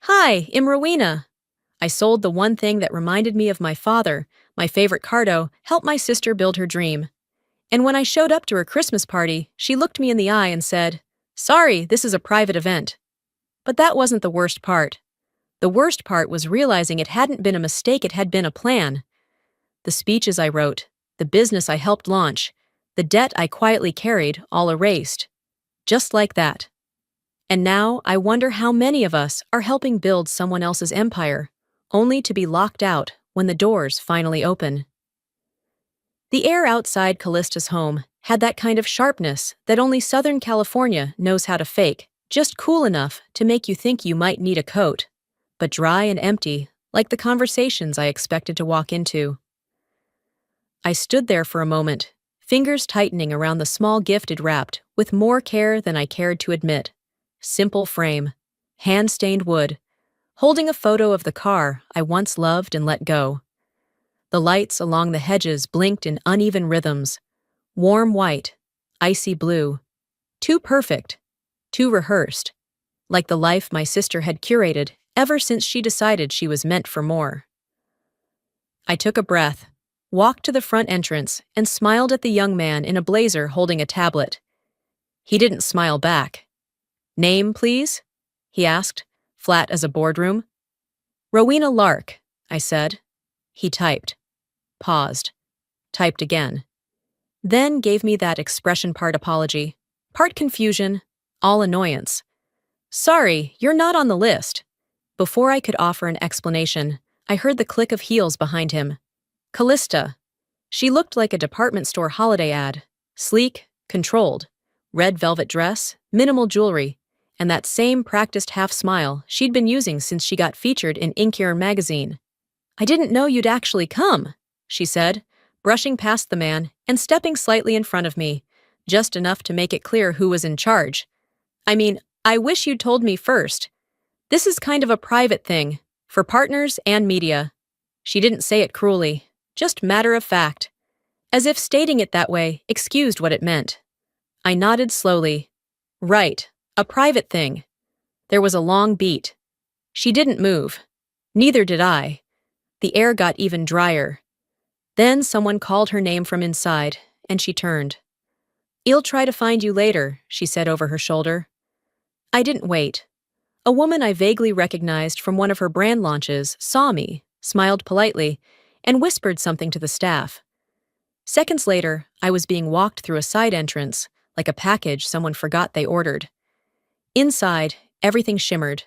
Hi, I'm Rowena. I sold the one thing that reminded me of my father, my favorite cardo, helped my sister build her dream. And when I showed up to her Christmas party, she looked me in the eye and said, "Sorry, this is a private event." But that wasn't the worst part. The worst part was realizing it hadn't been a mistake, it had been a plan. The speeches I wrote, the business I helped launch, the debt I quietly carried, all erased. Just like that. And now I wonder how many of us are helping build someone else's empire, only to be locked out when the doors finally open. The air outside Callista's home had that kind of sharpness that only Southern California knows how to fake, just cool enough to make you think you might need a coat, but dry and empty, like the conversations I expected to walk into. I stood there for a moment, fingers tightening around the small gift it wrapped with more care than I cared to admit. Simple frame, hand-stained wood, holding a photo of the car I once loved and let go. The lights along the hedges blinked in uneven rhythms, warm white, icy blue. Too perfect, too rehearsed, like the life my sister had curated ever since she decided she was meant for more. I took a breath, walked to the front entrance, and smiled at the young man in a blazer holding a tablet. He didn't smile back. "Name, please?" he asked, flat as a boardroom. "Rowena Lark," I said. He typed. Paused. Typed again. Then gave me that expression, part apology, part confusion, all annoyance. "Sorry, you're not on the list." Before I could offer an explanation, I heard the click of heels behind him. Callista. She looked like a department store holiday ad. Sleek, controlled. Red velvet dress, minimal jewelry, and that same practiced half-smile she'd been using since she got featured in Inkier magazine. "I didn't know you'd actually come," she said, brushing past the man and stepping slightly in front of me, just enough to make it clear who was in charge. I wish you'd told me first. This is kind of a private thing, for partners and media." She didn't say it cruelly, just matter of fact, as if stating it that way excused what it meant. I nodded slowly. Right, a private thing. There was a long beat. She didn't move. Neither did I. The air got even drier. Then someone called her name from inside, and she turned. "I'll try to find you later," she said over her shoulder. I didn't wait. A woman I vaguely recognized from one of her brand launches saw me, smiled politely, and whispered something to the staff. Seconds later, I was being walked through a side entrance, like a package someone forgot they ordered. Inside, everything shimmered.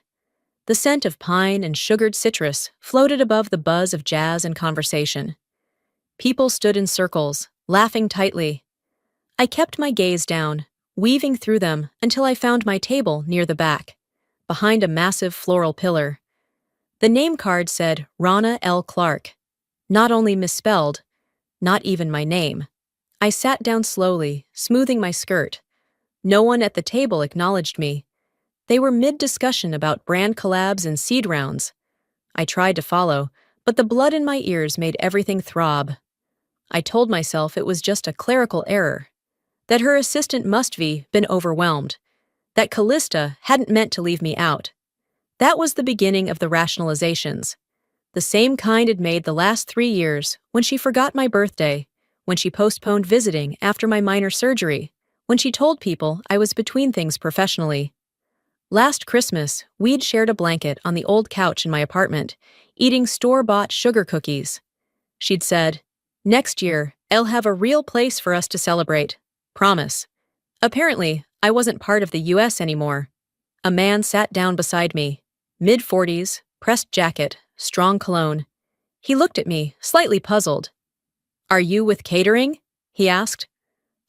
The scent of pine and sugared citrus floated above the buzz of jazz and conversation. People stood in circles, laughing tightly. I kept my gaze down, weaving through them until I found my table near the back, behind a massive floral pillar. The name card said Rana L. Clark, not only misspelled, not even my name. I sat down slowly, smoothing my skirt. No one at the table acknowledged me. They were mid-discussion about brand collabs and seed rounds. I tried to follow, but the blood in my ears made everything throb. I told myself it was just a clerical error, that her assistant must have been overwhelmed, that Callista hadn't meant to leave me out. That was the beginning of the rationalizations. The same kind had made the last 3 years, when she forgot my birthday, when she postponed visiting after my minor surgery, when she told people I was between things professionally. Last Christmas, we'd shared a blanket on the old couch in my apartment, eating store-bought sugar cookies. She'd said, "Next year, I'll have a real place for us to celebrate. Promise." Apparently, I wasn't part of the US anymore. A man sat down beside me, mid-40s, pressed jacket, strong cologne. He looked at me, slightly puzzled. "Are you with catering?" he asked.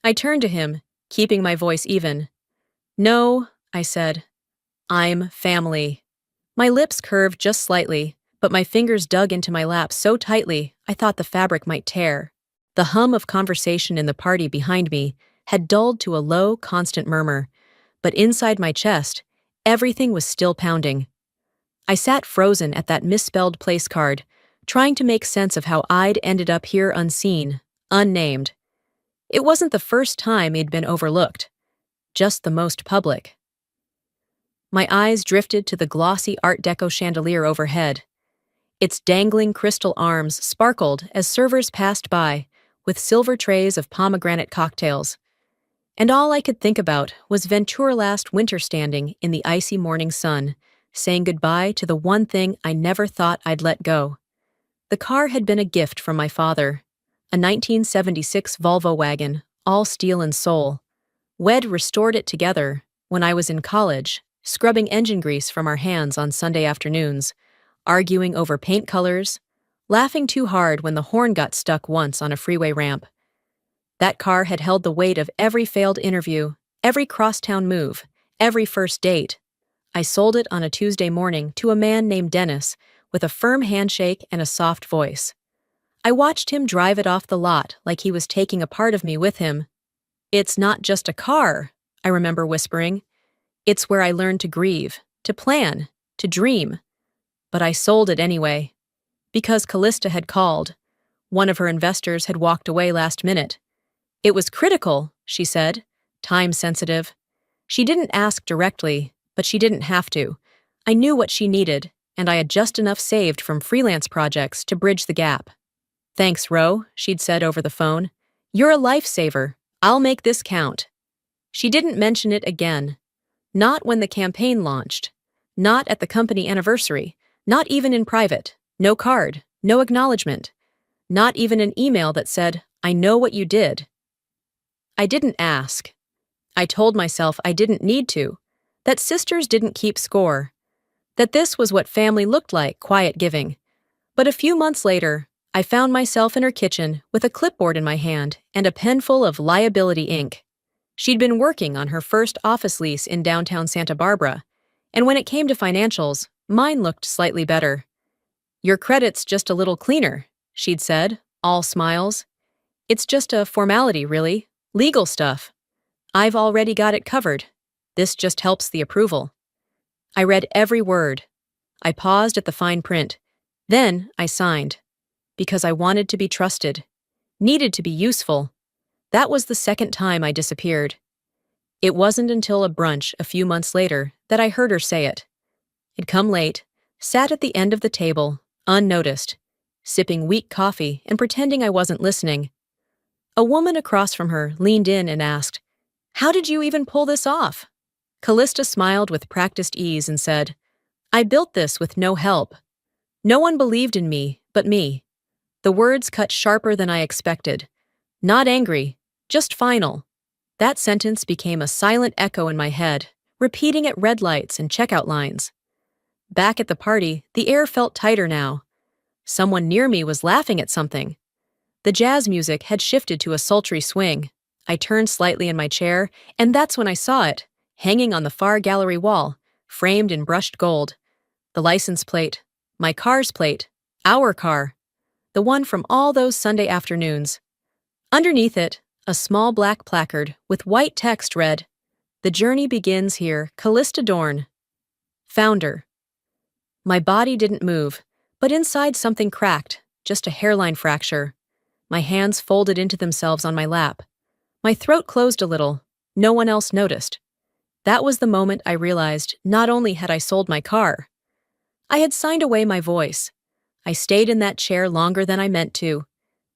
I turned to him, keeping my voice even. "No," I said. "I'm family." My lips curved just slightly, but my fingers dug into my lap so tightly I thought the fabric might tear. The hum of conversation in the party behind me had dulled to a low, constant murmur, but inside my chest, everything was still pounding. I sat frozen at that misspelled place card, trying to make sense of how I'd ended up here unseen, unnamed. It wasn't the first time he'd been overlooked, just the most public. My eyes drifted to the glossy Art Deco chandelier overhead. Its dangling crystal arms sparkled as servers passed by, with silver trays of pomegranate cocktails. And all I could think about was Ventura last winter standing in the icy morning sun, saying goodbye to the one thing I never thought I'd let go. The car had been a gift from my father, a 1976 Volvo wagon, all steel and soul. Wed restored it together when I was in college, scrubbing engine grease from our hands on Sunday afternoons, arguing over paint colors, laughing too hard when the horn got stuck once on a freeway ramp. That car had held the weight of every failed interview, every crosstown move, every first date. I sold it on a Tuesday morning to a man named Dennis, with a firm handshake and a soft voice. I watched him drive it off the lot like he was taking a part of me with him. "It's not just a car," I remember whispering. "It's where I learned to grieve, to plan, to dream." But I sold it anyway. Because Callista had called. One of her investors had walked away last minute. "It was critical," she said, time-sensitive. She didn't ask directly, but she didn't have to. I knew what she needed, and I had just enough saved from freelance projects to bridge the gap. "Thanks, Ro," she'd said over the phone. "You're a lifesaver. I'll make this count." She didn't mention it again. Not when the campaign launched. Not at the company anniversary. Not even in private. No card. No acknowledgement. Not even an email that said, "I know what you did." I didn't ask. I told myself I didn't need to. That sisters didn't keep score. That this was what family looked like, quiet giving. But a few months later, I found myself in her kitchen with a clipboard in my hand and a pen full of liability ink. She'd been working on her first office lease in downtown Santa Barbara, and when it came to financials, mine looked slightly better. "Your credit's just a little cleaner," she'd said, all smiles. "It's just a formality, really. Legal stuff. I've already got it covered. This just helps the approval." I read every word. I paused at the fine print. Then I signed. Because I wanted to be trusted. Needed to be useful. That was the second time I disappeared. It wasn't until a brunch a few months later that I heard her say it. I'd come late, sat at the end of the table, unnoticed, sipping weak coffee and pretending I wasn't listening. A woman across from her leaned in and asked, "How did you even pull this off?" Callista smiled with practiced ease and said, "I built this with no help. No one believed in me but me." The words cut sharper than I expected. Not angry, just final. That sentence became a silent echo in my head, repeating at red lights and checkout lines. Back at the party, the air felt tighter now. Someone near me was laughing at something. The jazz music had shifted to a sultry swing. I turned slightly in my chair, and that's when I saw it, hanging on the far gallery wall, framed in brushed gold. The license plate, my car's plate, our car, the one from all those Sunday afternoons. Underneath it, a small black placard with white text read, "The journey begins here, Callista Dorn, founder." My body didn't move, but inside something cracked, just a hairline fracture. My hands folded into themselves on my lap. My throat closed a little. No one else noticed. That was the moment I realized not only had I sold my car, I had signed away my voice. I stayed in that chair longer than I meant to.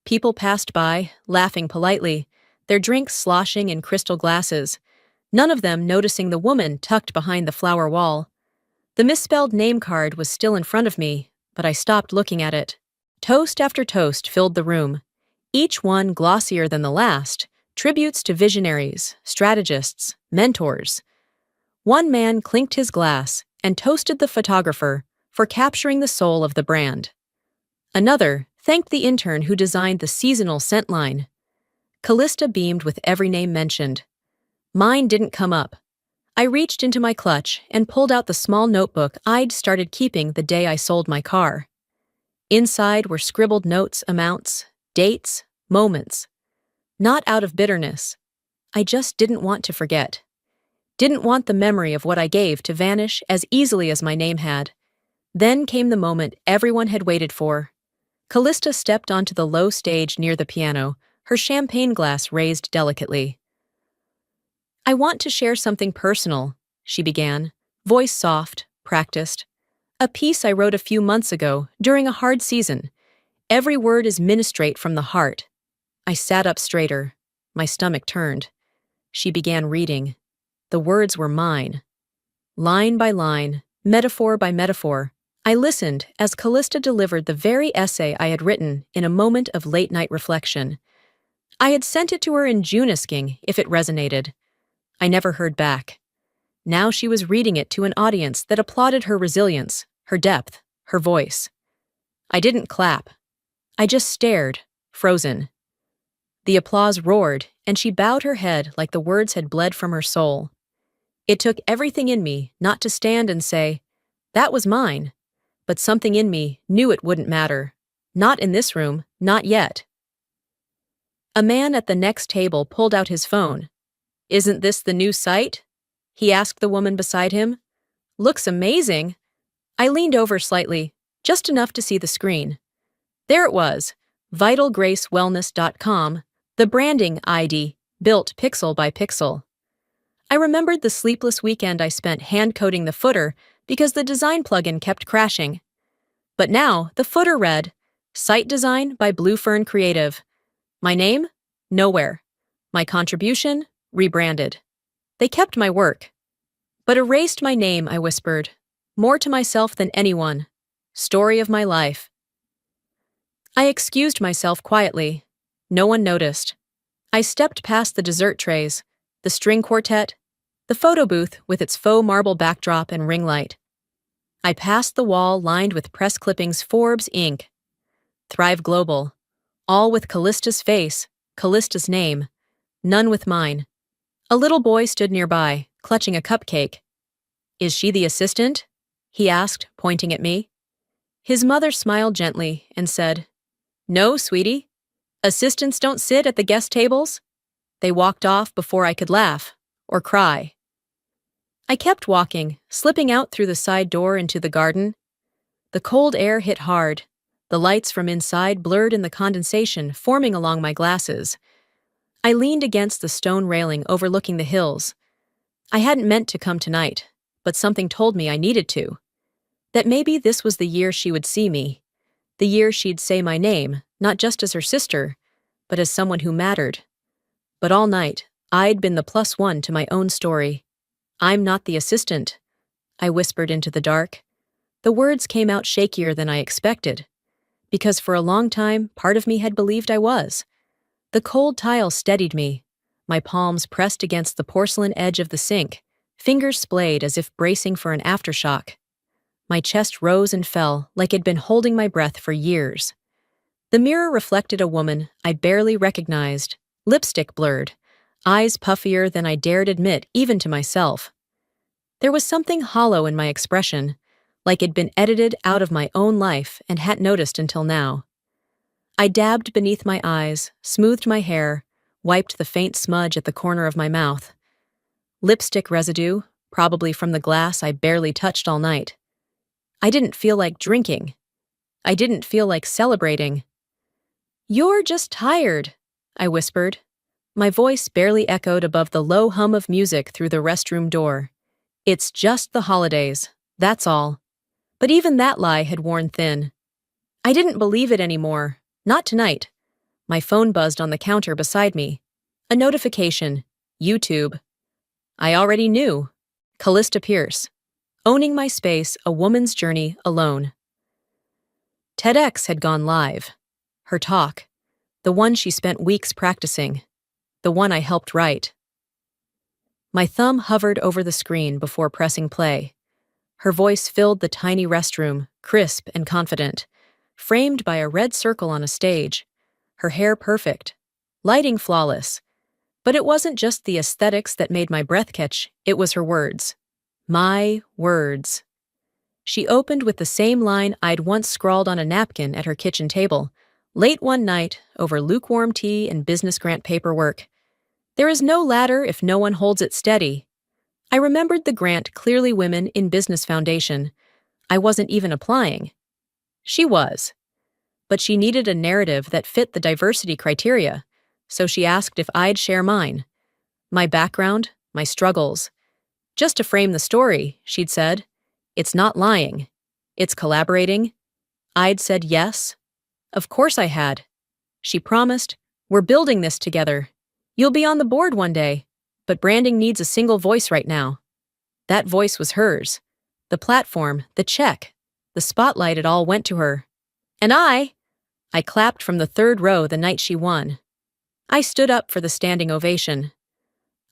People passed by, laughing politely, their drinks sloshing in crystal glasses, none of them noticing the woman tucked behind the flower wall. The misspelled name card was still in front of me, but I stopped looking at it. Toast after toast filled the room, each one glossier than the last, tributes to visionaries, strategists, mentors. One man clinked his glass and toasted the photographer for capturing the soul of the brand. Another thanked the intern who designed the seasonal scent line. Callista beamed with every name mentioned. Mine didn't come up. I reached into my clutch and pulled out the small notebook I'd started keeping the day I sold my car. Inside were scribbled notes, amounts, dates, moments. Not out of bitterness. I just didn't want to forget. Didn't want the memory of what I gave to vanish as easily as my name had. Then came the moment everyone had waited for. Callista stepped onto the low stage near the piano, her champagne glass raised delicately. "I want to share something personal," she began, Voice soft, practiced. A piece I wrote a few months ago during a hard season. Every word is ministrate from the heart. I sat up straighter. My stomach turned. She began reading. The words were mine. Line by line, metaphor by metaphor, I listened as Callista delivered the very essay I had written in a moment of late-night reflection. I had sent it to her in June asking if it resonated. I never heard back. Now she was reading it to an audience that applauded her resilience, her depth, her voice. I didn't clap. I just stared, frozen. The applause roared, and she bowed her head like the words had bled from her soul. It took everything in me not to stand and say, "That was mine," but something in me knew it wouldn't matter. Not in this room, not yet. A man at the next table pulled out his phone. "Isn't this the new site?" he asked the woman beside him. "Looks amazing." I leaned over slightly, just enough to see the screen. There it was, vitalgracewellness.com, the branding ID, built pixel by pixel. I remembered the sleepless weekend I spent hand-coding the footer because the design plugin kept crashing. But now, the footer read, Site Design by Blue Fern Creative. My name? Nowhere. My contribution? Rebranded. They kept my work. But erased my name, I whispered. More to myself than anyone. Story of my life. I excused myself quietly. No one noticed. I stepped past the dessert trays, the string quartet, the photo booth with its faux marble backdrop and ring light. I passed the wall lined with press clippings Forbes Inc. Thrive Global. All with Callista's face, Callista's name. None with mine. A little boy stood nearby, clutching a cupcake. "Is she the assistant?" he asked, pointing at me. His mother smiled gently and said, "No, sweetie. Assistants don't sit at the guest tables." They walked off before I could laugh or cry. I kept walking, slipping out through the side door into the garden. The cold air hit hard. The lights from inside blurred in the condensation forming along my glasses. I leaned against the stone railing overlooking the hills. I hadn't meant to come tonight, but something told me I needed to. That maybe this was the year she would see me. The year she'd say my name, not just as her sister, but as someone who mattered. But all night, I'd been the +1 to my own story. "I'm not the assistant," I whispered into the dark. The words came out shakier than I expected, because for a long time, part of me had believed I was. The cold tile steadied me, my palms pressed against the porcelain edge of the sink, fingers splayed as if bracing for an aftershock. My chest rose and fell like it'd been holding my breath for years. The mirror reflected a woman I barely recognized, lipstick blurred, eyes puffier than I dared admit even to myself. There was something hollow in my expression, like it'd been edited out of my own life and hadn't noticed until now. I dabbed beneath my eyes, smoothed my hair, wiped the faint smudge at the corner of my mouth. Lipstick residue, probably from the glass I barely touched all night. I didn't feel like drinking. I didn't feel like celebrating. "You're just tired," I whispered. My voice barely echoed above the low hum of music through the restroom door. "It's just the holidays, that's all." But even that lie had worn thin. I didn't believe it anymore, not tonight. My phone buzzed on the counter beside me. A notification, YouTube. I already knew. Callista Pierce. Owning my space, a woman's journey alone. TEDx had gone live. Her talk. The one she spent weeks practicing. The one I helped write. My thumb hovered over the screen before pressing play. Her voice filled the tiny restroom, crisp and confident, framed by a red circle on a stage. Her hair perfect. Lighting flawless. But it wasn't just the aesthetics that made my breath catch, it was her words. My words. She opened with the same line I'd once scrawled on a napkin at her kitchen table, late one night, over lukewarm tea and business grant paperwork. "There is no ladder if no one holds it steady." I remembered the grant Clearly Women in Business Foundation. I wasn't even applying. She was. But she needed a narrative that fit the diversity criteria, so she asked if I'd share mine. My background, my struggles. Just to frame the story, she'd said. It's not lying. It's collaborating. I'd said yes. Of course I had. She promised, we're building this together. You'll be on the board one day, but branding needs a single voice right now. That voice was hers. The platform, the check, the spotlight, it all went to her. And I clapped from the third row the night she won. I stood up for the standing ovation.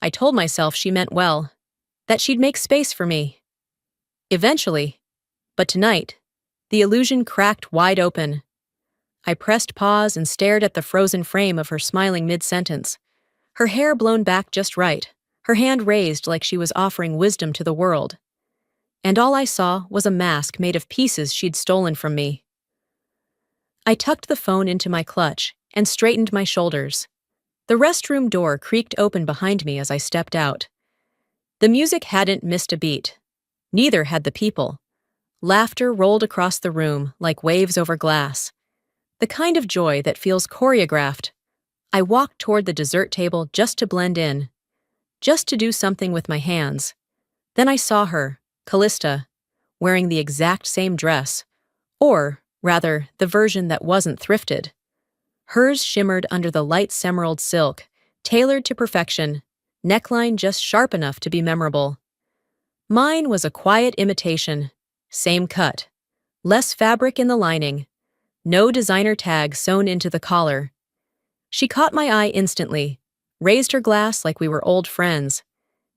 I told myself she meant well, that she'd make space for me. Eventually. But tonight, the illusion cracked wide open. I pressed pause and stared at the frozen frame of her smiling mid-sentence. Her hair blown back just right, her hand raised like she was offering wisdom to the world. And all I saw was a mask made of pieces she'd stolen from me. I tucked the phone into my clutch and straightened my shoulders. The restroom door creaked open behind me as I stepped out. The music hadn't missed a beat. Neither had the people. Laughter rolled across the room like waves over glass. The kind of joy that feels choreographed. I walked toward the dessert table just to blend in, just to do something with my hands. Then I saw her, Callista, wearing the exact same dress, or, rather, the version that wasn't thrifted. Hers shimmered under the light emerald silk, tailored to perfection, neckline just sharp enough to be memorable. Mine was a quiet imitation, same cut, less fabric in the lining, no designer tag sewn into the collar. She caught my eye instantly, raised her glass like we were old friends,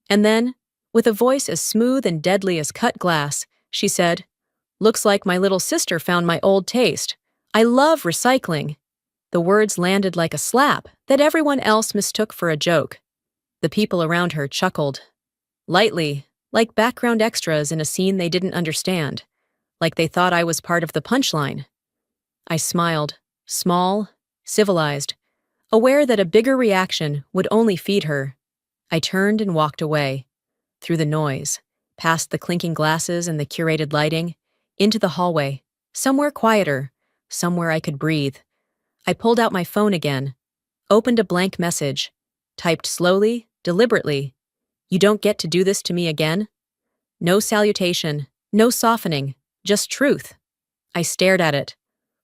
and then, with a voice as smooth and deadly as cut glass, she said, "Looks like my little sister found my old taste. I love recycling." The words landed like a slap that everyone else mistook for a joke. The people around her chuckled. Lightly, like background extras in a scene they didn't understand, like they thought I was part of the punchline. I smiled, small, civilized, aware that a bigger reaction would only feed her. I turned and walked away, through the noise, past the clinking glasses and the curated lighting, into the hallway, somewhere quieter, somewhere I could breathe. I pulled out my phone again, opened a blank message, typed slowly, deliberately, "You don't get to do this to me again?" No salutation, no softening, just truth. I stared at it,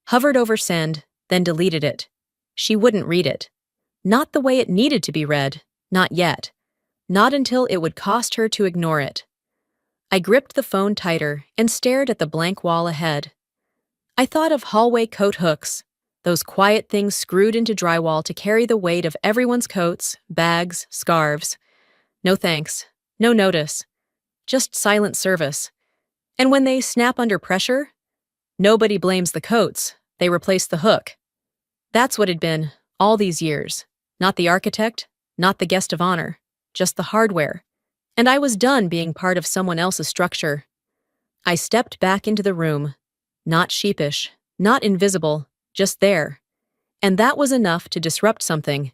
hovered over send, then deleted it. She wouldn't read it. Not the way it needed to be read, not yet. Not until it would cost her to ignore it. I gripped the phone tighter and stared at the blank wall ahead. I thought of hallway coat hooks, those quiet things screwed into drywall to carry the weight of everyone's coats, bags, scarves. No thanks, no notice, just silent service. And when they snap under pressure, nobody blames the coats, they replace the hook. That's what it'd been, all these years. Not the architect, not the guest of honor, just the hardware. And I was done being part of someone else's structure. I stepped back into the room, not sheepish, not invisible, just there. And that was enough to disrupt something.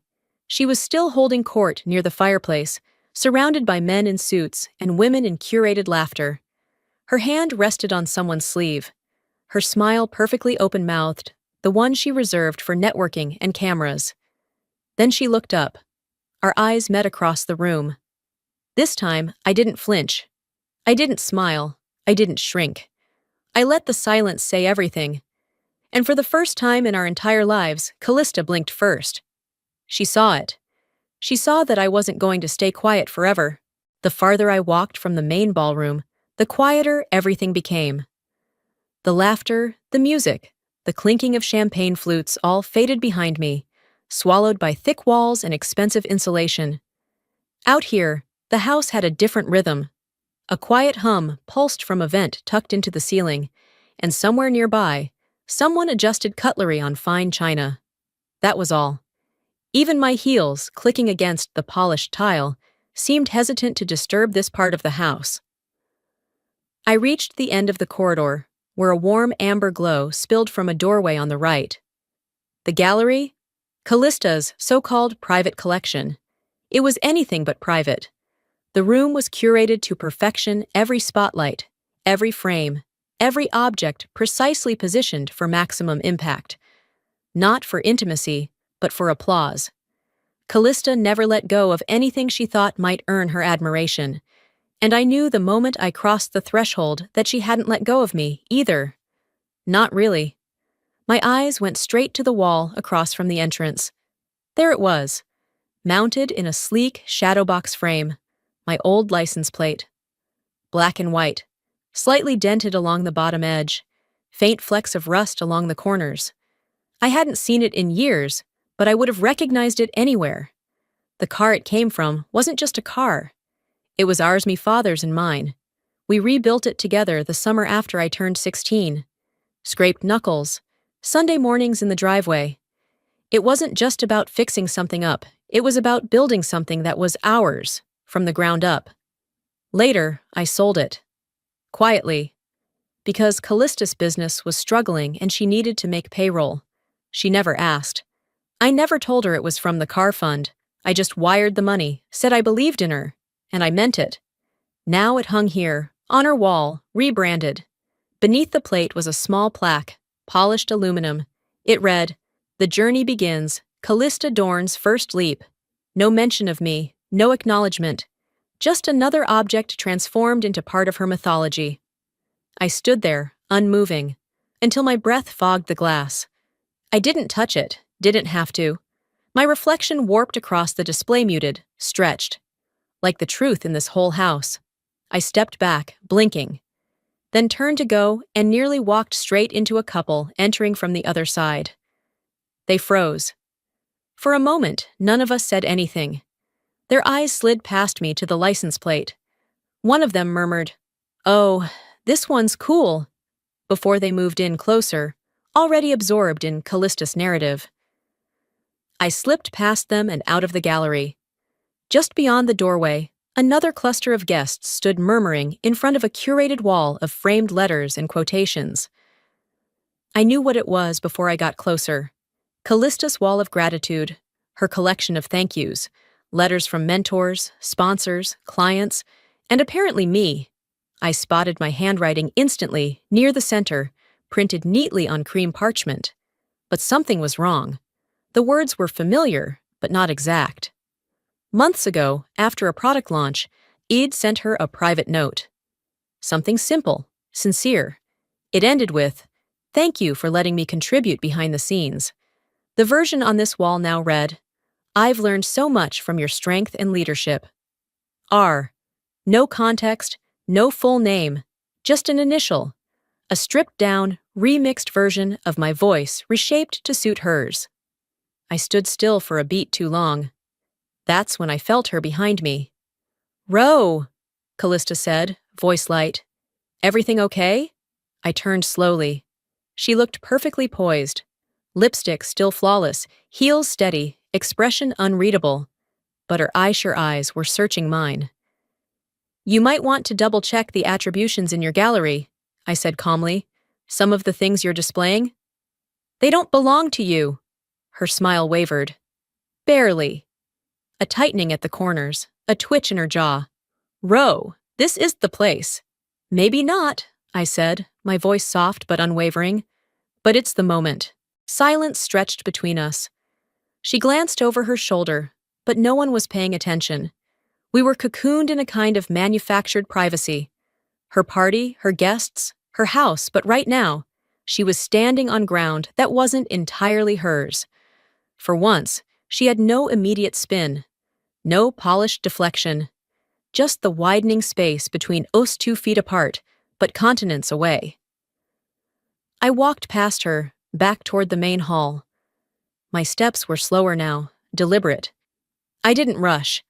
She was still holding court near the fireplace, surrounded by men in suits and women in curated laughter. Her hand rested on someone's sleeve, her smile perfectly open-mouthed, the one she reserved for networking and cameras. Then she looked up. Our eyes met across the room. This time, I didn't flinch. I didn't smile. I didn't shrink. I let the silence say everything. And for the first time in our entire lives, Callista blinked first. She saw it. She saw that I wasn't going to stay quiet forever. The farther I walked from the main ballroom, the quieter everything became. The laughter, the music, the clinking of champagne flutes all faded behind me, swallowed by thick walls and expensive insulation. Out here, the house had a different rhythm. A quiet hum pulsed from a vent tucked into the ceiling, and somewhere nearby, someone adjusted cutlery on fine china. That was all. Even my heels, clicking against the polished tile, seemed hesitant to disturb this part of the house. I reached the end of the corridor, where a warm amber glow spilled from a doorway on the right. The gallery? Callista's so-called private collection. It was anything but private. The room was curated to perfection, every spotlight, every frame, every object precisely positioned for maximum impact. Not for intimacy, but for applause. Callista never let go of anything she thought might earn her admiration, And I knew the moment I crossed the threshold that she hadn't let go of me, either. Not really. My eyes went straight to the wall across from the entrance. There it was, mounted in a sleek shadow box frame, my old license plate. Black and white, slightly dented along the bottom edge, faint flecks of rust along the corners. I hadn't seen it in years, but I would have recognized it anywhere. The car it came from wasn't just a car. It was ours, me father's and mine. We rebuilt it together the summer after I turned 16. Scraped knuckles, Sunday mornings in the driveway. It wasn't just about fixing something up, it was about building something that was ours, from the ground up. Later, I sold it. Quietly. Because Callista's business was struggling and she needed to make payroll. She never asked. I never told her it was from the car fund. I just wired the money, said I believed in her, and I meant it. Now it hung here, on her wall, rebranded. Beneath the plate was a small plaque, polished aluminum. It read, "The journey begins, Callista Dorn's first leap." No mention of me, no acknowledgement. Just another object transformed into part of her mythology. I stood there, unmoving, until my breath fogged the glass. I didn't touch it, didn't have to. My reflection warped across the display, muted, stretched. Like the truth in this whole house. I stepped back, blinking. Then turned to go and nearly walked straight into a couple entering from the other side. They froze. For a moment, none of us said anything. Their eyes slid past me to the license plate. One of them murmured, "Oh, this one's cool," before they moved in closer, already absorbed in Callista's narrative. I slipped past them and out of the gallery. Just beyond the doorway, another cluster of guests stood murmuring in front of a curated wall of framed letters and quotations. I knew what it was before I got closer. Callista's wall of gratitude, her collection of thank yous, letters from mentors, sponsors, clients, and apparently me. I spotted my handwriting instantly, near the center, printed neatly on cream parchment. But something was wrong. The words were familiar, but not exact. Months ago, after a product launch, Eid sent her a private note. Something simple, sincere. It ended with, "Thank you for letting me contribute behind the scenes." The version on this wall now read, "I've learned so much from your strength and leadership." R. No context, no full name, just an initial. A stripped-down, remixed version of my voice reshaped to suit hers. I stood still for a beat too long. That's when I felt her behind me. "Ro," Callista said, voice light. "Everything okay?" I turned slowly. She looked perfectly poised. Lipstick still flawless, heels steady, expression unreadable. But her eyesure eyes were searching mine. "You might want to double-check the attributions in your gallery," I said calmly. "Some of the things you're displaying? They don't belong to you." Her smile wavered. "Barely." A tightening at the corners, a twitch in her jaw. "Ro, this is the place." "Maybe not," I said, my voice soft but unwavering. "But it's the moment." Silence stretched between us. She glanced over her shoulder, but no one was paying attention. We were cocooned in a kind of manufactured privacy. Her party, her guests, her house, but right now, she was standing on ground that wasn't entirely hers. For once, she had no immediate spin, no polished deflection, just the widening space between us 2 feet apart, but continents away. I walked past her, back toward the main hall. My steps were slower now, deliberate. I didn't rush.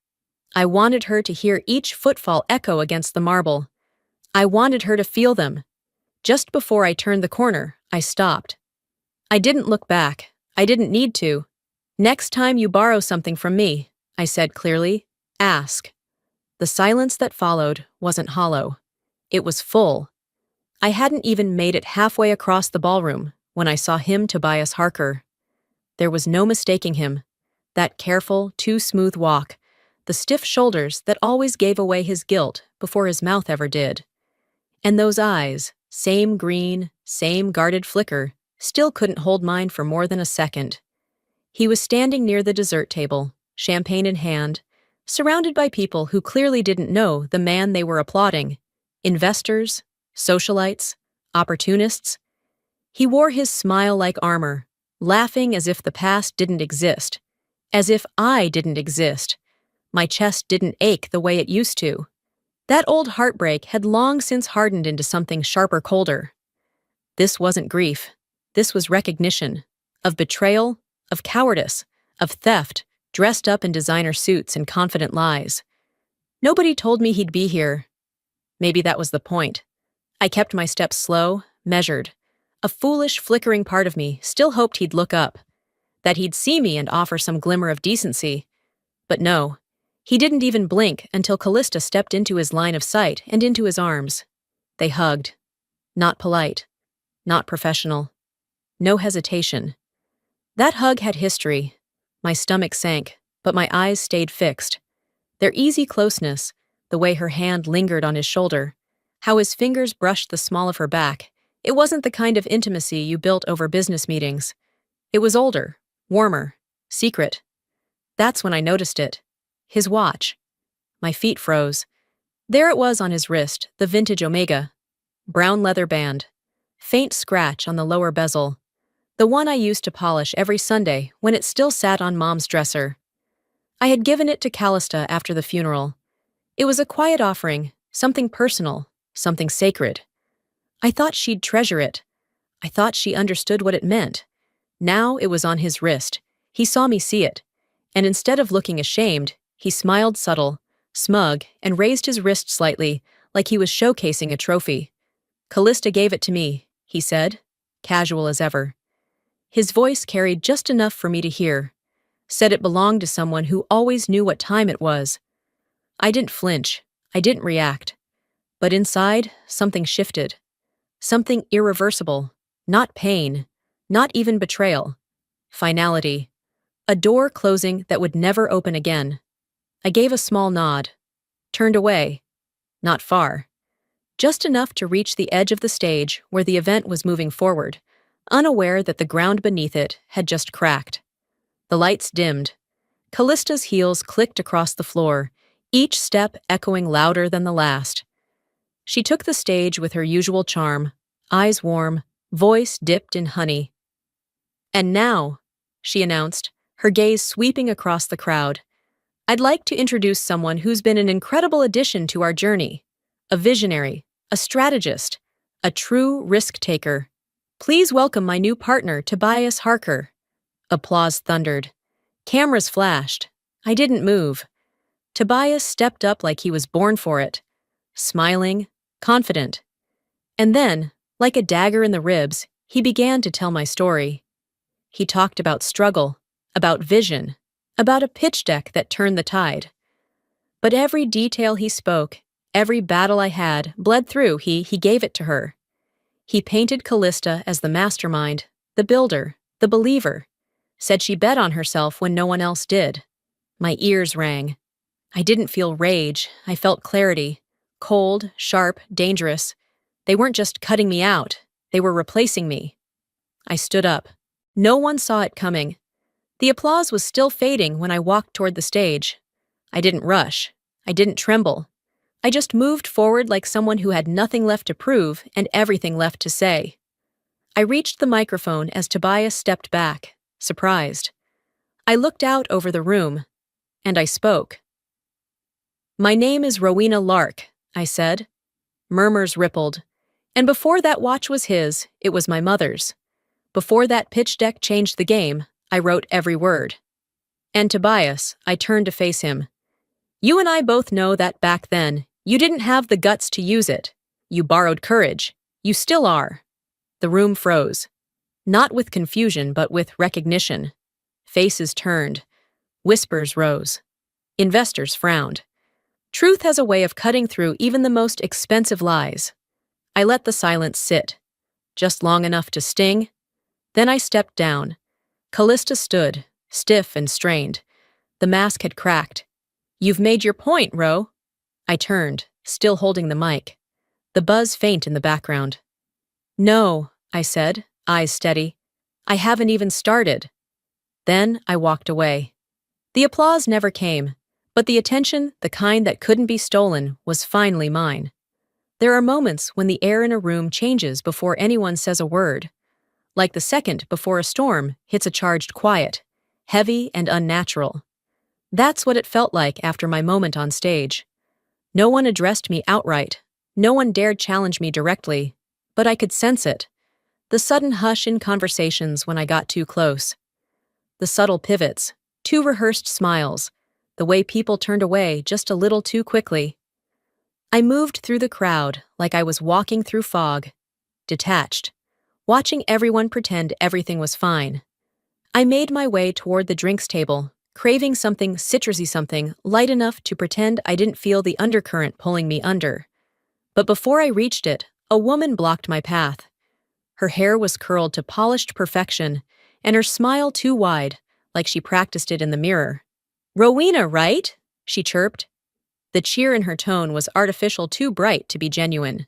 I wanted her to hear each footfall echo against the marble. I wanted her to feel them. Just before I turned the corner, I stopped. I didn't look back. I didn't need to. "Next time you borrow something from me," I said clearly, "ask." The silence that followed wasn't hollow. It was full. I hadn't even made it halfway across the ballroom when I saw him, Tobias Harker. There was no mistaking him. That careful, too smooth walk, the stiff shoulders that always gave away his guilt before his mouth ever did. And those eyes, same green, same guarded flicker, still couldn't hold mine for more than a second. He was standing near the dessert table, champagne in hand, surrounded by people who clearly didn't know the man they were applauding. Investors, socialites, opportunists. He wore his smile like armor, laughing as if the past didn't exist, as if I didn't exist. My chest didn't ache the way it used to. That old heartbreak had long since hardened into something sharper, colder. This wasn't grief. This was recognition. Of betrayal, of cowardice, of theft, dressed up in designer suits and confident lies. Nobody told me he'd be here. Maybe that was the point. I kept my steps slow, measured. A foolish, flickering part of me still hoped he'd look up, that he'd see me and offer some glimmer of decency. But no, he didn't even blink until Callista stepped into his line of sight and into his arms. They hugged. Not polite. Not professional. No hesitation. That hug had history. My stomach sank, but my eyes stayed fixed. Their easy closeness, the way her hand lingered on his shoulder, how his fingers brushed the small of her back, it wasn't the kind of intimacy you built over business meetings. It was older, warmer, secret. That's when I noticed it. His watch. My feet froze. There it was on his wrist, the vintage Omega. Brown leather band. Faint scratch on the lower bezel. The one I used to polish every Sunday when it still sat on Mom's dresser. I had given it to Callista after the funeral. It was a quiet offering, something personal, something sacred. I thought she'd treasure it. I thought she understood what it meant. Now it was on his wrist. He saw me see it. And instead of looking ashamed, he smiled subtle, smug, and raised his wrist slightly, like he was showcasing a trophy. Callista gave it to me, he said, casual as ever. His voice carried just enough for me to hear. Said it belonged to someone who always knew what time it was. I didn't flinch. I didn't react. But inside, something shifted. Something irreversible. Not pain. Not even betrayal. Finality. A door closing that would never open again. I gave a small nod. Turned away. Not far. Just enough to reach the edge of the stage where the event was moving forward, unaware that the ground beneath it had just cracked. The lights dimmed. Callista's heels clicked across the floor, each step echoing louder than the last. She took the stage with her usual charm, eyes warm, voice dipped in honey. "And now," she announced, her gaze sweeping across the crowd, "I'd like to introduce someone who's been an incredible addition to our journey. A visionary, a strategist, a true risk-taker. Please welcome my new partner, Tobias Harker." Applause thundered. Cameras flashed. I didn't move. Tobias stepped up like he was born for it. Smiling, confident. And then, like a dagger in the ribs, he began to tell my story. He talked about struggle, about vision, about a pitch deck that turned the tide. But every detail he spoke, every battle I had, bled through, he gave it to her. He painted Callista as the mastermind, the builder, the believer. Said she bet on herself when no one else did. My ears rang. I didn't feel rage, I felt clarity. Cold, sharp, dangerous. They weren't just cutting me out, they were replacing me. I stood up. No one saw it coming. The applause was still fading when I walked toward the stage. I didn't rush. I didn't tremble. I just moved forward like someone who had nothing left to prove and everything left to say. I reached the microphone as Tobias stepped back, surprised. I looked out over the room, and I spoke. "My name is Rowena Lark," I said. Murmurs rippled. And before that watch was his, it was my mother's. Before that pitch deck changed the game, I wrote every word. And Tobias, I turned to face him. "You and I both know that back then, you didn't have the guts to use it. You borrowed courage. You still are." The room froze. Not with confusion, but with recognition. Faces turned. Whispers rose. Investors frowned. Truth has a way of cutting through even the most expensive lies. I let the silence sit. Just long enough to sting. Then I stepped down. Callista stood, stiff and strained. The mask had cracked. "You've made your point, Ro." I turned, still holding the mic. The buzz faint in the background. "No," I said, eyes steady. "I haven't even started." Then I walked away. The applause never came, But the attention, the kind that couldn't be stolen, was finally mine. There are moments when the air in a room changes before anyone says a word, like the second before a storm hits a charged quiet, heavy and unnatural. That's what it felt like after my moment on stage. No one addressed me outright. No one dared challenge me directly, but I could sense it. The sudden hush in conversations when I got too close. The subtle pivots, too rehearsed smiles, the way people turned away just a little too quickly. I moved through the crowd like I was walking through fog, detached, watching everyone pretend everything was fine. I made my way toward the drinks table, craving something citrusy, something light enough to pretend I didn't feel the undercurrent pulling me under. But before I reached it, a woman blocked my path. Her hair was curled to polished perfection, and her smile too wide, like she practiced it in the mirror. "Rowena, right?" she chirped. The cheer in her tone was artificial, too bright to be genuine.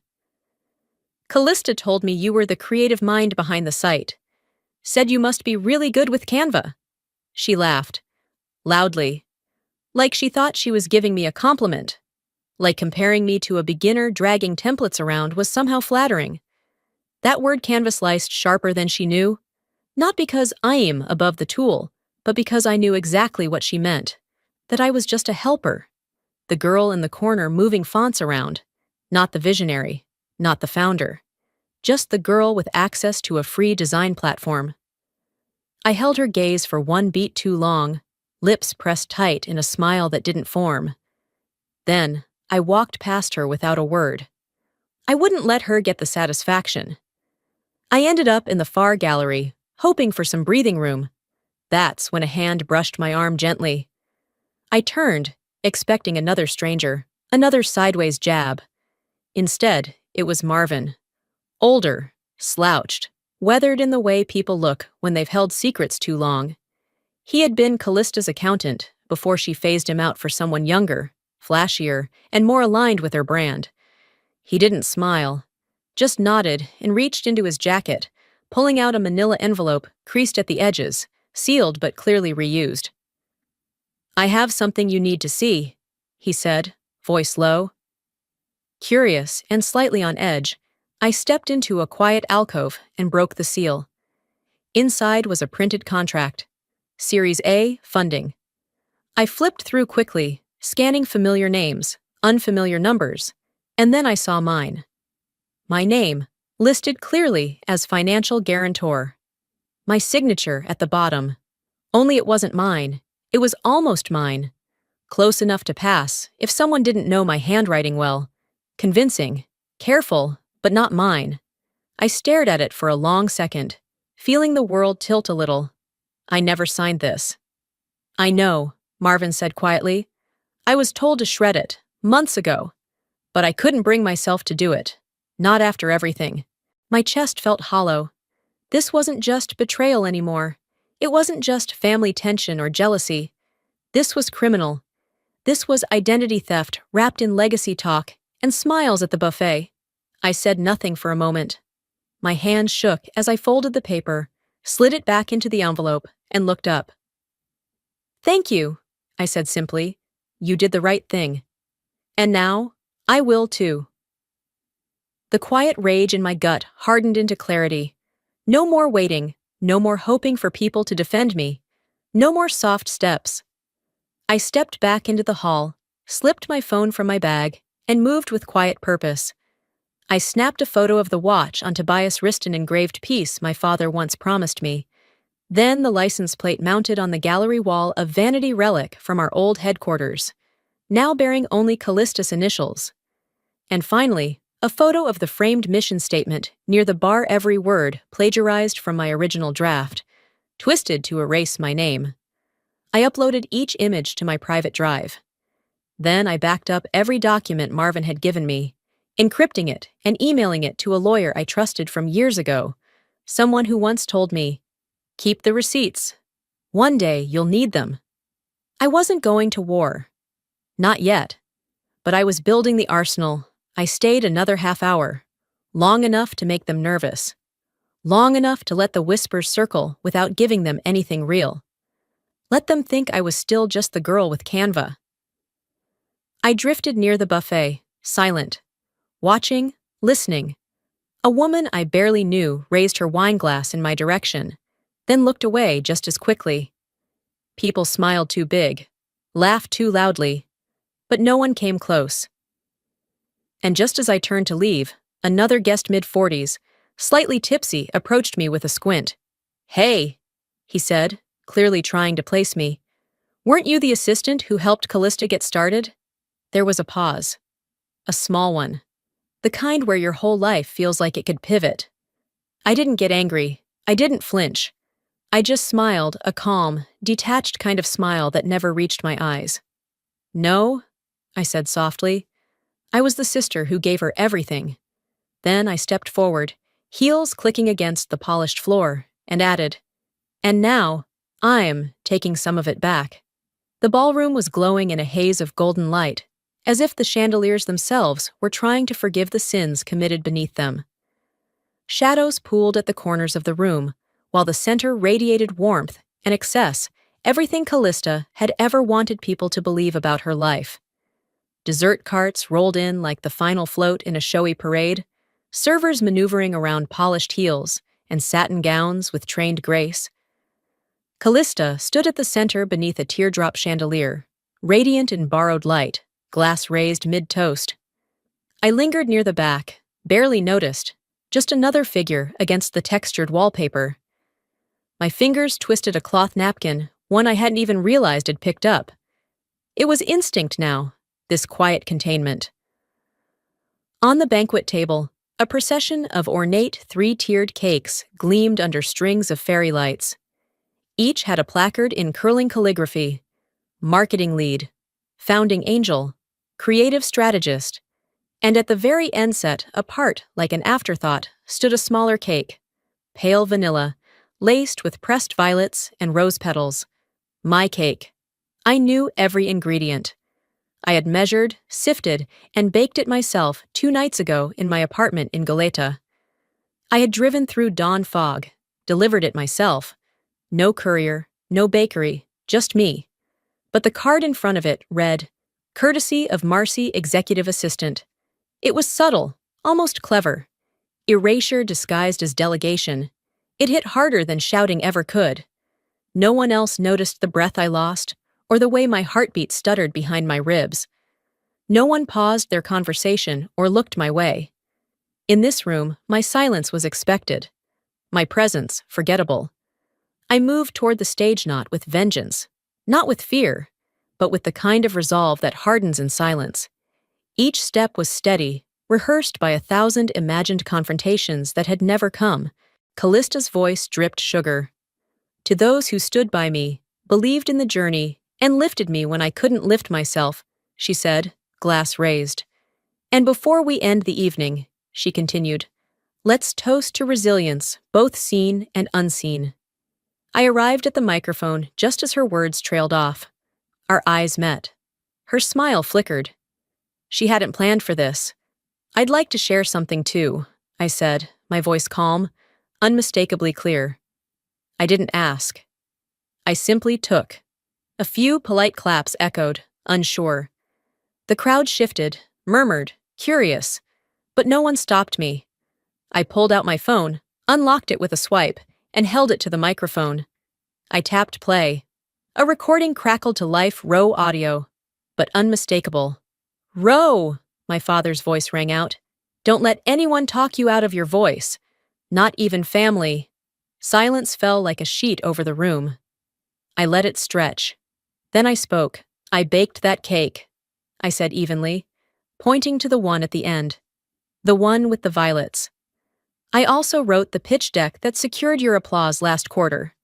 "Callista told me you were the creative mind behind the site. Said you must be really good with Canva." She laughed, loudly, like she thought she was giving me a compliment, like comparing me to a beginner dragging templates around was somehow flattering. That word Canva sliced sharper than she knew, not because I'm above the tool, but because I knew exactly what she meant, that I was just a helper, the girl in the corner moving fonts around, not the visionary, not the founder, just the girl with access to a free design platform. I held her gaze for one beat too long, lips pressed tight in a smile that didn't form. Then, I walked past her without a word. I wouldn't let her get the satisfaction. I ended up in the far gallery, hoping for some breathing room. That's when a hand brushed my arm gently. I turned, expecting another stranger, another sideways jab. Instead, it was Marvin. Older, slouched, weathered in the way people look when they've held secrets too long. He had been Callista's accountant before she phased him out for someone younger, flashier, and more aligned with her brand. He didn't smile, just nodded and reached into his jacket, pulling out a manila envelope creased at the edges, sealed but clearly reused. "I have something you need to see," he said, voice low. Curious and slightly on edge, I stepped into a quiet alcove and broke the seal. Inside was a printed contract. Series A, funding. I flipped through quickly, scanning familiar names, unfamiliar numbers, and then I saw mine. My name, listed clearly as financial guarantor. My signature at the bottom. Only it wasn't mine. It was almost mine. Close enough to pass if someone didn't know my handwriting well. Convincing, careful, but not mine. I stared at it for a long second, feeling the world tilt a little. I never signed this. "I know," Marvin said quietly. "I was told to shred it, months ago. But I couldn't bring myself to do it. Not after everything." My chest felt hollow. This wasn't just betrayal anymore. It wasn't just family tension or jealousy. This was criminal. This was identity theft wrapped in legacy talk and smiles at the buffet. I said nothing for a moment. My hand shook as I folded the paper, slid it back into the envelope, and looked up. "Thank you," I said simply. "You did the right thing. And now, I will too." The quiet rage in my gut hardened into clarity. No more waiting, no more hoping for people to defend me, no more soft steps. I stepped back into the hall, slipped my phone from my bag, and moved with quiet purpose. I snapped a photo of the watch on Tobias Riston engraved piece my father once promised me. Then the license plate mounted on the gallery wall, a vanity relic from our old headquarters, now bearing only Callista's initials. And finally, a photo of the framed mission statement near the bar, every word plagiarized from my original draft, twisted to erase my name. I uploaded each image to my private drive. Then I backed up every document Marvin had given me, encrypting it and emailing it to a lawyer I trusted from years ago, someone who once told me, "Keep the receipts. One day you'll need them." I wasn't going to war. Not yet. But I was building the arsenal. I stayed another half hour, long enough to make them nervous, long enough to let the whispers circle without giving them anything real. Let them think I was still just the girl with Canva. I drifted near the buffet, silent, watching, listening. A woman I barely knew raised her wine glass in my direction, then looked away just as quickly. People smiled too big, laughed too loudly, but no one came close. And just as I turned to leave, another guest mid-40s, slightly tipsy, approached me with a squint. "Hey," he said, clearly trying to place me. "Weren't you the assistant who helped Callista get started?" There was a pause. A small one. The kind where your whole life feels like it could pivot. I didn't get angry. I didn't flinch. I just smiled, a calm, detached kind of smile that never reached my eyes. "No," I said softly. "I was the sister who gave her everything." Then I stepped forward, heels clicking against the polished floor, and added, "And now, I'm taking some of it back." The ballroom was glowing in a haze of golden light, as if the chandeliers themselves were trying to forgive the sins committed beneath them. Shadows pooled at the corners of the room, while the center radiated warmth and excess, everything Callista had ever wanted people to believe about her life. Dessert carts rolled in like the final float in a showy parade, servers maneuvering around polished heels and satin gowns with trained grace. Callista stood at the center beneath a teardrop chandelier, radiant in borrowed light, glass raised mid-toast. I lingered near the back, barely noticed, just another figure against the textured wallpaper. My fingers twisted a cloth napkin, one I hadn't even realized I'd picked up. It was instinct now, this quiet containment. On the banquet table, a procession of ornate three-tiered cakes gleamed under strings of fairy lights. Each had a placard in curling calligraphy: marketing lead, founding angel, creative strategist, and at the very end set, apart like an afterthought, stood a smaller cake, pale vanilla, laced with pressed violets and rose petals. My cake. I knew every ingredient. I had measured, sifted, and baked it myself 2 nights ago in my apartment in Goleta. I had driven through dawn fog, delivered it myself. No courier, no bakery, just me. But the card in front of it read, "Courtesy of Marcy, Executive Assistant." It was subtle, almost clever. Erasure disguised as delegation. It hit harder than shouting ever could. No one else noticed the breath I lost, or the way my heartbeat stuttered behind my ribs. No one paused their conversation or looked my way. In this room, my silence was expected. My presence, forgettable. I moved toward the stage knot with vengeance, not with fear, but with the kind of resolve that hardens in silence. Each step was steady, rehearsed by 1,000 imagined confrontations that had never come. Callista's voice dripped sugar. To those who stood by me, believed in the journey, and lifted me when I couldn't lift myself, she said, glass raised. And before we end the evening, she continued, let's toast to resilience, both seen and unseen. I arrived at the microphone just as her words trailed off. Our eyes met. Her smile flickered. She hadn't planned for this. I'd like to share something too, I said, my voice calm, unmistakably clear. I didn't ask. I simply took. A few polite claps echoed, unsure. The crowd shifted, murmured, curious, but no one stopped me. I pulled out my phone, unlocked it with a swipe, and held it to the microphone. I tapped play. A recording crackled to life, raw audio, but unmistakable. "Ro!" my father's voice rang out. "Don't let anyone talk you out of your voice. Not even family." Silence fell like a sheet over the room. I let it stretch. Then I spoke. "I baked that cake," I said evenly, pointing to the one at the end. The one with the violets. "I also wrote the pitch deck that secured your applause last quarter.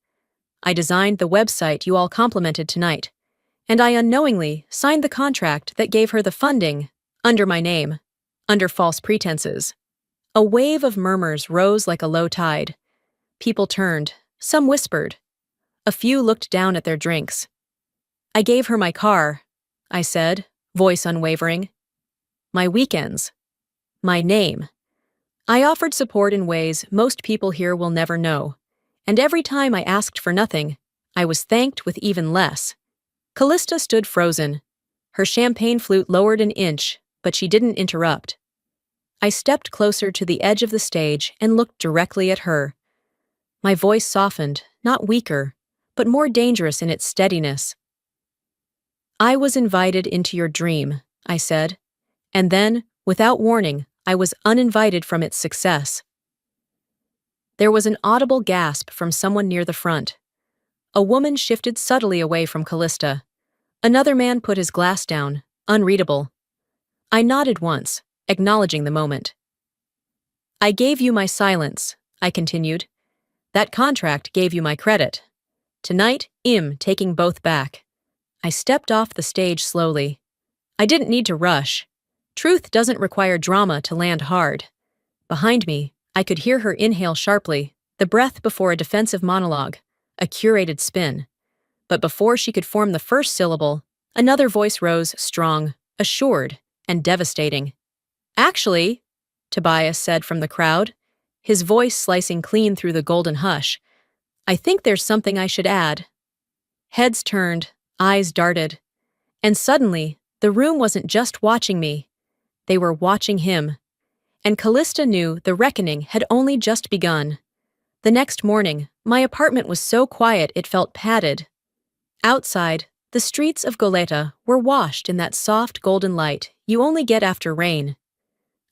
I designed the website you all complimented tonight, and I unknowingly signed the contract that gave her the funding, under my name, under false pretenses." A wave of murmurs rose like a low tide. People turned, some whispered. A few looked down at their drinks. "I gave her my car," I said, voice unwavering. "My weekends. My name. I offered support in ways most people here will never know, and every time I asked for nothing, I was thanked with even less." Callista stood frozen, Her champagne flute lowered an inch, but she didn't interrupt. I stepped closer to the edge of the stage and looked directly at her. My voice softened, not weaker, but more dangerous in its steadiness. "I was invited into your dream," I said, and then, without warning, I was uninvited from its success. There was an audible gasp from someone near the front. A woman shifted subtly away from Callista. Another man put his glass down, unreadable. I nodded once, acknowledging the moment. "I gave you my silence," I continued. "That contract gave you my credit. Tonight, I'm taking both back." I stepped off the stage slowly. I didn't need to rush. Truth doesn't require drama to land hard. Behind me, I could hear her inhale sharply, the breath before a defensive monologue, a curated spin. But before she could form the first syllable, another voice rose, strong, assured, and devastating. "Actually," Tobias said from the crowd, his voice slicing clean through the golden hush, "I think there's something I should add." Heads turned, eyes darted, and suddenly, the room wasn't just watching me. They were watching him. And Callista knew the reckoning had only just begun. The next morning, my apartment was so quiet it felt padded. Outside, the streets of Goleta were washed in that soft golden light you only get after rain.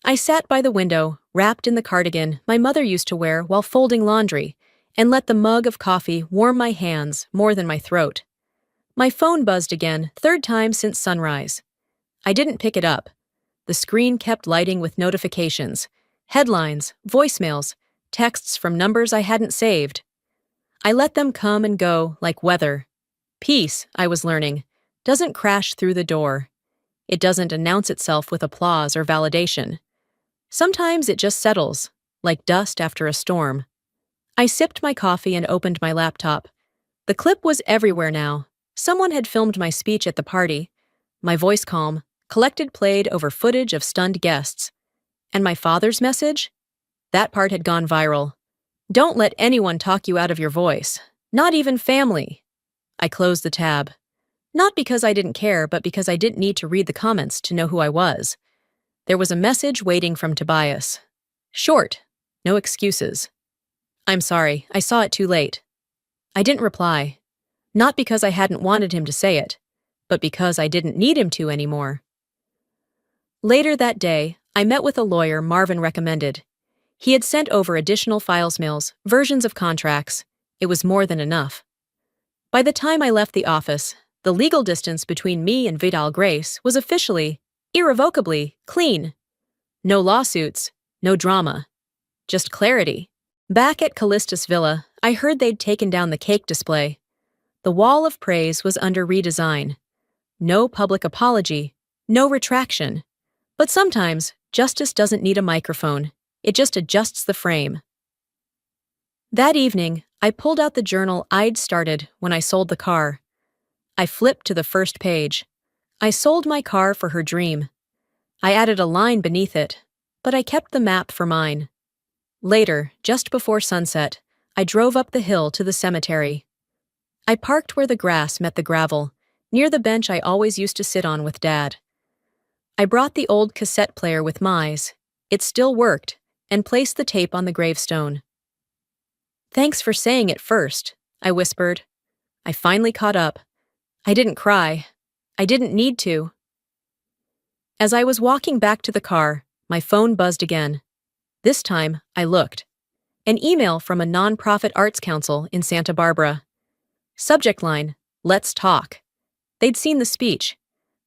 I sat by the window, wrapped in the cardigan my mother used to wear while folding laundry, and let the mug of coffee warm my hands more than my throat. My phone buzzed again, third time since sunrise. I didn't pick it up. The screen kept lighting with notifications, headlines, voicemails, texts from numbers I hadn't saved. I let them come and go like weather. Peace, I was learning, doesn't crash through the door. It doesn't announce itself with applause or validation. Sometimes it just settles, like dust after a storm. I sipped my coffee and opened my laptop. The clip was everywhere now. Someone had filmed my speech at the party. My voice calm, collected played over footage of stunned guests. And my father's message? That part had gone viral. "Don't let anyone talk you out of your voice. Not even family." I closed the tab. Not because I didn't care, but because I didn't need to read the comments to know who I was. There was a message waiting from Tobias. Short, no excuses. "I'm sorry, I saw it too late." I didn't reply. Not because I hadn't wanted him to say it, but because I didn't need him to anymore. Later that day, I met with a lawyer Marvin recommended. He had sent over additional filesmails, versions of contracts. It was more than enough. By the time I left the office, the legal distance between me and Vidal Grace was officially, irrevocably, clean. No lawsuits, no drama. Just clarity. Back at Callistus Villa, I heard they'd taken down the cake display. The wall of praise was under redesign. No public apology, no retraction. But sometimes, justice doesn't need a microphone. It just adjusts the frame. That evening, I pulled out the journal I'd started when I sold the car. I flipped to the first page. I sold my car for her dream. I added a line beneath it, but I kept the map for mine. Later, just before sunset, I drove up the hill to the cemetery. I parked where the grass met the gravel, near the bench I always used to sit on with Dad. I brought the old cassette player with Mize. It still worked, and placed the tape on the gravestone. "Thanks for saying it first," I whispered. I finally caught up. I didn't cry. I didn't need to. As I was walking back to the car, my phone buzzed again. This time, I looked. An email from a nonprofit arts council in Santa Barbara. Subject line, "Let's talk." They'd seen the speech.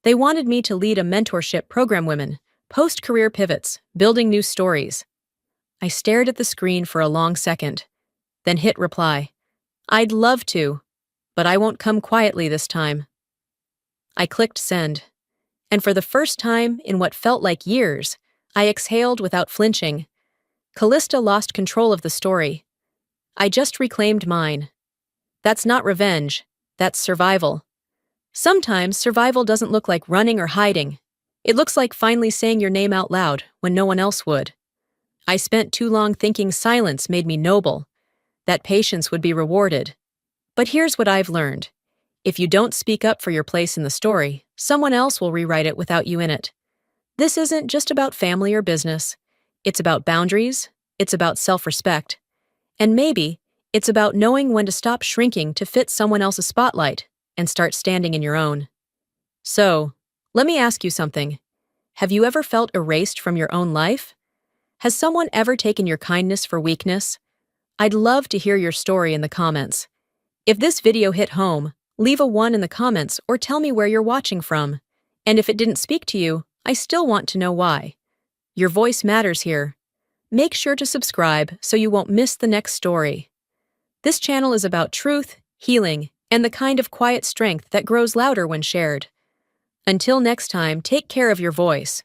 They wanted me to lead a mentorship program women, post-career pivots, building new stories. I stared at the screen for a long second, then hit reply. "I'd love to, but I won't come quietly this time." I clicked send, and for the first time in what felt like years, I exhaled without flinching. Callista lost control of the story. I just reclaimed mine. That's not revenge, that's survival. Sometimes survival doesn't look like running or hiding. It looks like finally saying your name out loud when no one else would. I spent too long thinking silence made me noble, that patience would be rewarded. But here's what I've learned. If you don't speak up for your place in the story, someone else will rewrite it without you in it. This isn't just about family or business. It's about boundaries, it's about self-respect, and maybe it's about knowing when to stop shrinking to fit someone else's spotlight and start standing in your own. So, let me ask you something. Have you ever felt erased from your own life? Has someone ever taken your kindness for weakness? I'd love to hear your story in the comments. If this video hit home, leave a 1 in the comments or tell me where you're watching from. And if it didn't speak to you, I still want to know why. Your voice matters here. Make sure to subscribe so you won't miss the next story. This channel is about truth, healing, and the kind of quiet strength that grows louder when shared. Until next time, take care of your voice.